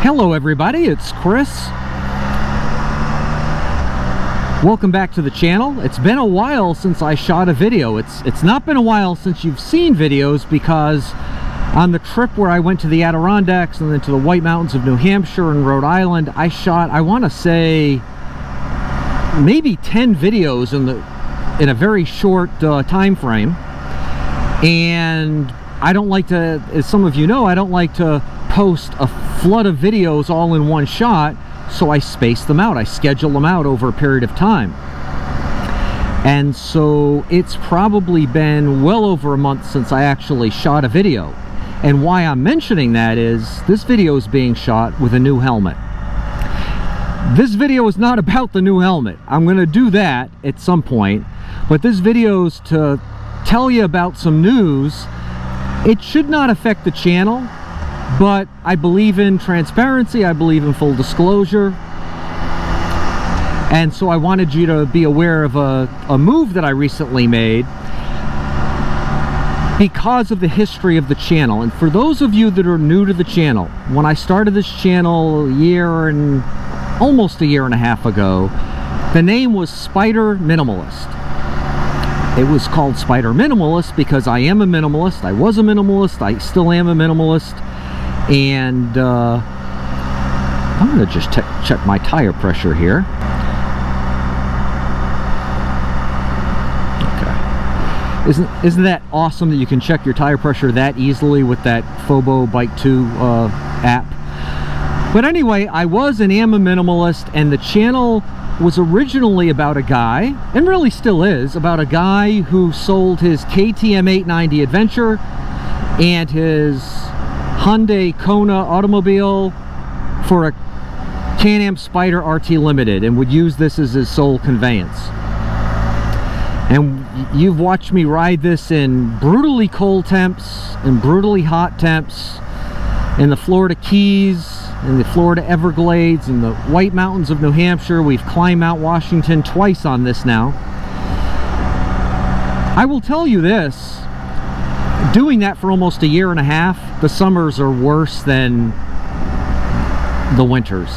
Hello everybody, it's Chris. Welcome back to the channel. It's been a while since I shot a video. It's not been a while since you've seen videos because on the trip where I went to the Adirondacks and then to the White Mountains of New Hampshire and Rhode Island, I shot, I want to say, maybe 10 videos in a very short time frame. And I don't like to, as some of you know, I don't like to post a flood of videos all in one shot, so I space them out. I schedule them out over a period of time. And so it's probably been well over a month since I actually shot a video. And why I'm mentioning that is this video is being shot with a new helmet. This video is not about the new helmet. I'm going to do that at some point, but this video is to tell you about some news. It should not affect the channel, but I believe in transparency, I believe in full disclosure, and so I wanted you to be aware of a move that I recently made because of the history of the channel. And for those of you that are new to the channel, when I started this channel almost a year and a half ago, the name was Spyder Minimalist. It was called Spyder Minimalist because I am a minimalist. I was a minimalist, I still am a minimalist. And I'm going to just check my tire pressure here. Okay. Isn't that awesome that you can check your tire pressure that easily with that Fobo Bike 2 app? But anyway, I was and am a minimalist, and the channel was originally about a guy, and really still is, about a guy who sold his KTM 890 Adventure and his Hyundai Kona automobile for a Can-Am Spyder RT Limited, and would use this as his sole conveyance. And you've watched me ride this in brutally cold temps and brutally hot temps in the Florida Keys, in the Florida Everglades, in the White Mountains of New Hampshire. We've climbed Mount Washington twice on this now. I will tell you this, doing that for almost a year and a half, the summers are worse than the winters.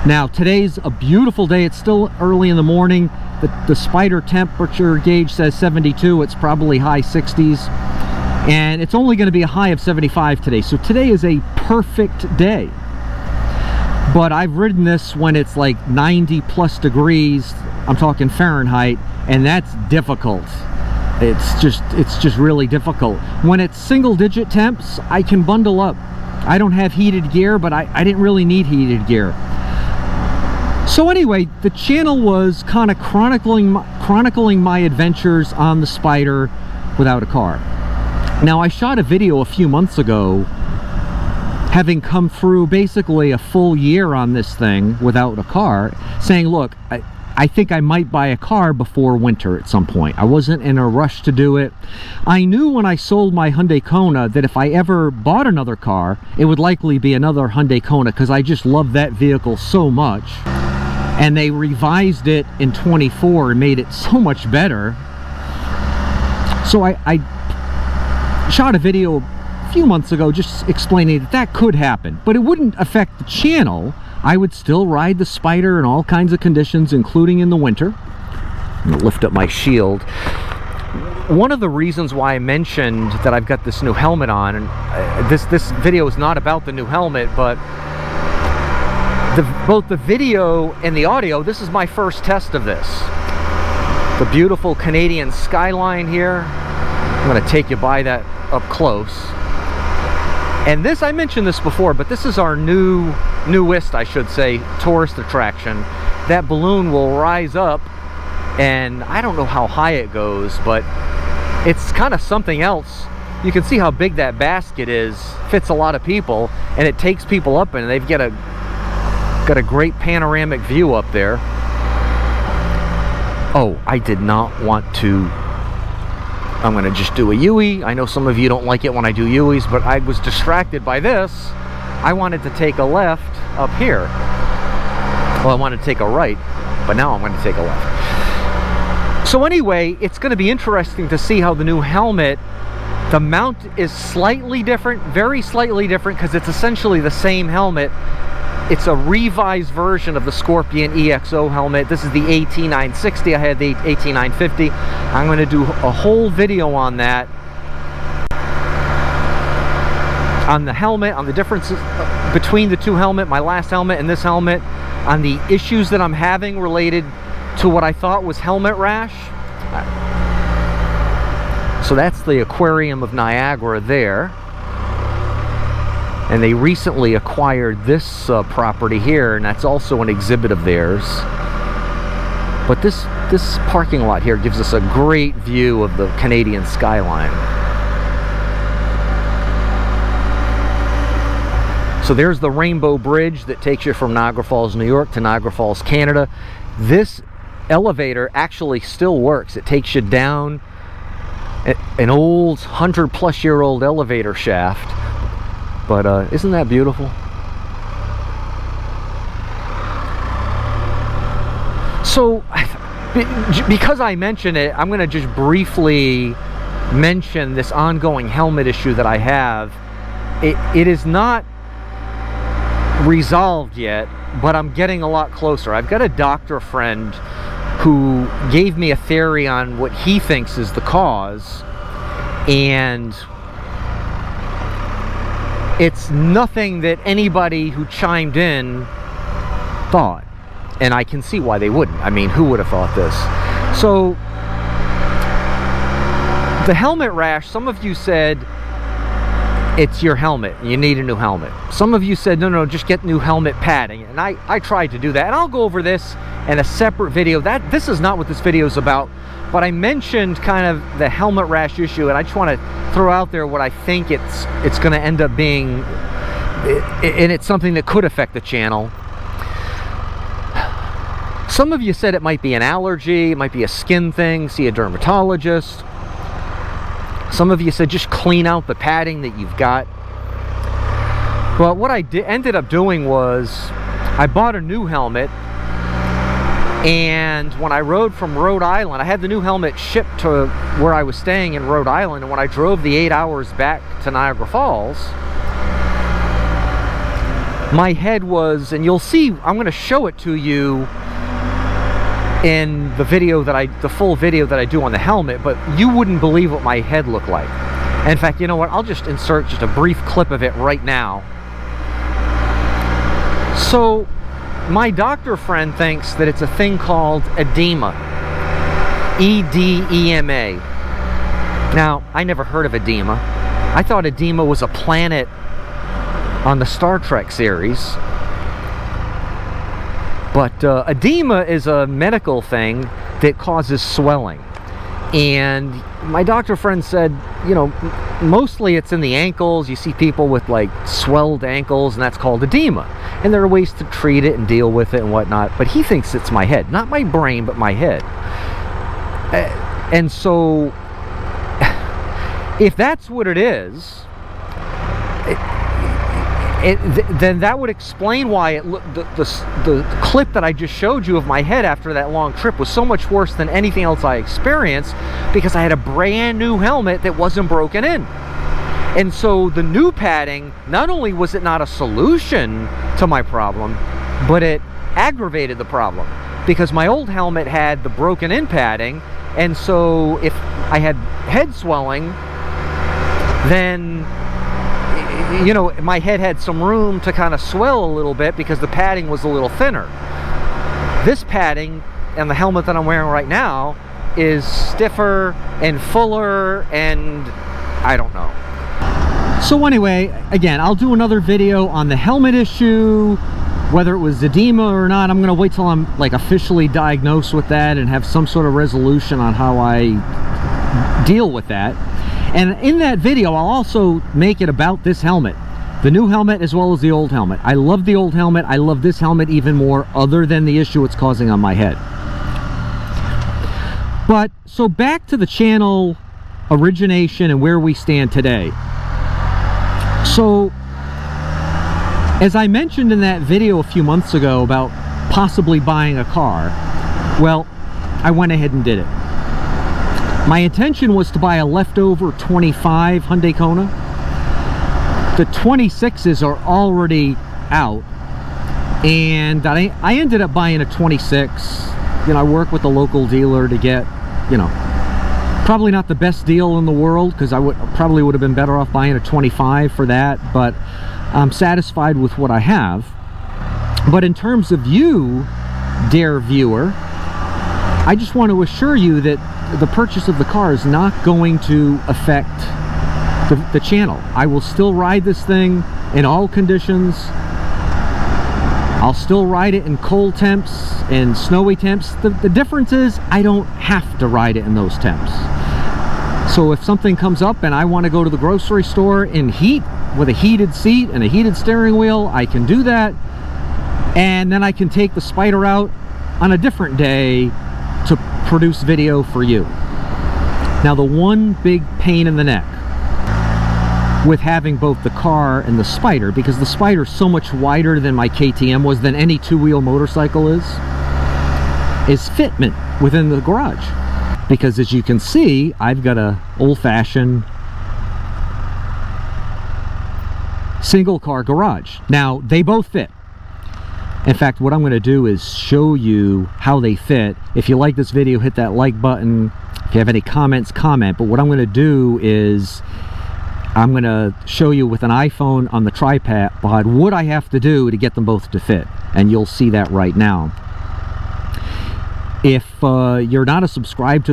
Now, today's a beautiful day. It's still early in the morning. The Spyder temperature gauge says 72. It's probably high 60s. And it's only going to be a high of 75 today. So today is a perfect day. But I've ridden this when it's like 90 plus degrees. I'm talking Fahrenheit, and that's difficult. It's just really difficult. When it's single-digit temps, I can bundle up. I don't have heated gear, but I didn't really need heated gear. So anyway, the channel was kind of chronicling my adventures on the Spyder without a car. Now, I shot a video a few months ago, having come through basically a full year on this thing without a car, saying, look, I think I might buy a car before winter at some point. I wasn't in a rush to do it. I knew when I sold my Hyundai Kona that if I ever bought another car, it would likely be another Hyundai Kona because I just love that vehicle so much. And they revised it in 24 and made it so much better. So I shot a video a few months ago just explaining that that could happen, but it wouldn't affect the channel. I would still ride the Spyder in all kinds of conditions, including in the winter. I'm going to lift up my shield. One of the reasons why I mentioned that I've got this new helmet on, and this video is not about the new helmet, but both the video and the audio, this is my first test of this. The beautiful Canadian skyline here. I'm going to take you by that up close. And this, I mentioned this before, but this is our newest, I should say, tourist attraction. That balloon will rise up, and I don't know how high it goes, but it's kind of something else. You can see how big that basket is, fits a lot of people, and it takes people up, and they've got a great panoramic view up there. Oh, I did not want to. I'm going to just do a U-ey. I know some of you don't like it when I do U-eys, but I was distracted by this. I wanted to take a left up here. Well, I wanted to take a right, but now I'm going to take a left. So anyway, it's going to be interesting to see how the new helmet, the mount is slightly different, very slightly different, because it's essentially the same helmet it's a revised version of the Scorpion EXO helmet. This is the AT960. I had the AT950. I'm going to do a whole video on that, on the helmet, on the differences between the two helmets, my last helmet and this helmet, on the issues that I'm having related to what I thought was helmet rash. So that's the Aquarium of Niagara there. And they recently acquired this property here, and that's also an exhibit of theirs. But this parking lot here gives us a great view of the Canadian skyline. So there's the Rainbow Bridge that takes you from Niagara Falls, New York to Niagara Falls, Canada. This elevator actually still works. It takes you down an old 100-plus-year-old elevator shaft. But isn't that beautiful? So, because I mention it, I'm going to just briefly mention this ongoing helmet issue that I have. It is not resolved yet, but I'm getting a lot closer. I've got a doctor friend who gave me a theory on what he thinks is the cause, and it's nothing that anybody who chimed in thought. And I can see why they wouldn't. I mean, who would have thought this? So, the helmet rash, some of you said it's your helmet. You need a new helmet. Some of you said, no, just get new helmet padding. And I tried to do that. And I'll go over this in a separate video. This is not what this video is about. But I mentioned kind of the helmet rash issue, and I just want to throw out there what I think it's going to end up being, and it's something that could affect the channel. Some of you said it might be an allergy, it might be a skin thing, see a dermatologist. Some of you said just clean out the padding that you've got. Well, what I ended up doing was I bought a new helmet. And when I rode from Rhode Island, I had the new helmet shipped to where I was staying in Rhode Island. And when I drove the 8 hours back to Niagara Falls, my head was, and you'll see, I'm going to show it to you in the video the full video that I do on the helmet, but you wouldn't believe what my head looked like. And in fact, you know what? I'll just insert just a brief clip of it right now. So, my doctor friend thinks that it's a thing called edema. E-D-E-M-A. Now, I never heard of edema. I thought edema was a planet on the Star Trek series. But edema is a medical thing that causes swelling. And my doctor friend said, you know, mostly it's in the ankles. You see people with like swelled ankles, and that's called edema. And there are ways to treat it and deal with it and whatnot. But he thinks it's my head. Not my brain, but my head. And so, if that's what it is, then that would explain why the clip that I just showed you of my head after that long trip was so much worse than anything else I experienced, because I had a brand new helmet that wasn't broken in. And so the new padding, not only was it not a solution to my problem, but it aggravated the problem, because my old helmet had the broken in padding, and so if I had head swelling, then, you know, my head had some room to kind of swell a little bit because the padding was a little thinner. This padding and the helmet that I'm wearing right now is stiffer and fuller, and I don't know. So anyway, again, I'll do another video on the helmet issue, whether it was edema or not. I'm going to wait till I'm like officially diagnosed with that and have some sort of resolution on how I deal with that. And in that video, I'll also make it about this helmet, the new helmet as well as the old helmet. I love the old helmet. I love this helmet even more, other than the issue it's causing on my head. But so back to the channel origination and where we stand today. So, as I mentioned in that video a few months ago about possibly buying a car, well, I went ahead and did it. My intention was to buy a leftover 25 Hyundai Kona. The 26s are already out, And I ended up buying a 26. You know, I work with a local dealer to get, you know, probably not the best deal in the world, because I probably would have been better off buying a 25 for that, but I'm satisfied with what I have. But in terms of you, dear viewer, I just want to assure you that the purchase of the car is not going to affect the channel. I will still ride this thing in all conditions. I'll still ride it in cold temps and snowy temps. The difference is I don't have to ride it in those temps. So if something comes up and I want to go to the grocery store in heat with a heated seat and a heated steering wheel, I can do that. And then I can take the Spyder out on a different day to produce video for you. Now, the one big pain in the neck with having both the car and the Spyder, because the Spyder is so much wider than my KTM was, than any two-wheel motorcycle is fitment within the garage. Because as you can see, I've got a old-fashioned single car garage. Now, they both fit. In fact, what I'm going to do is show you how they fit. If you like this video, hit that like button. If you have any comments, comment. But what I'm going to do is I'm going to show you with an iPhone on the tripod what I have to do to get them both to fit. And you'll see that right now. If you're not a subscriber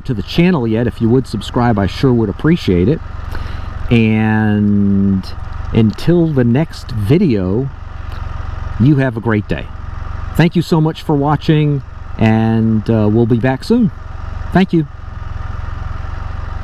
to the channel yet, if you would subscribe, I sure would appreciate it. And until the next video, you have a great day. Thank you so much for watching, and we'll be back soon. Thank you.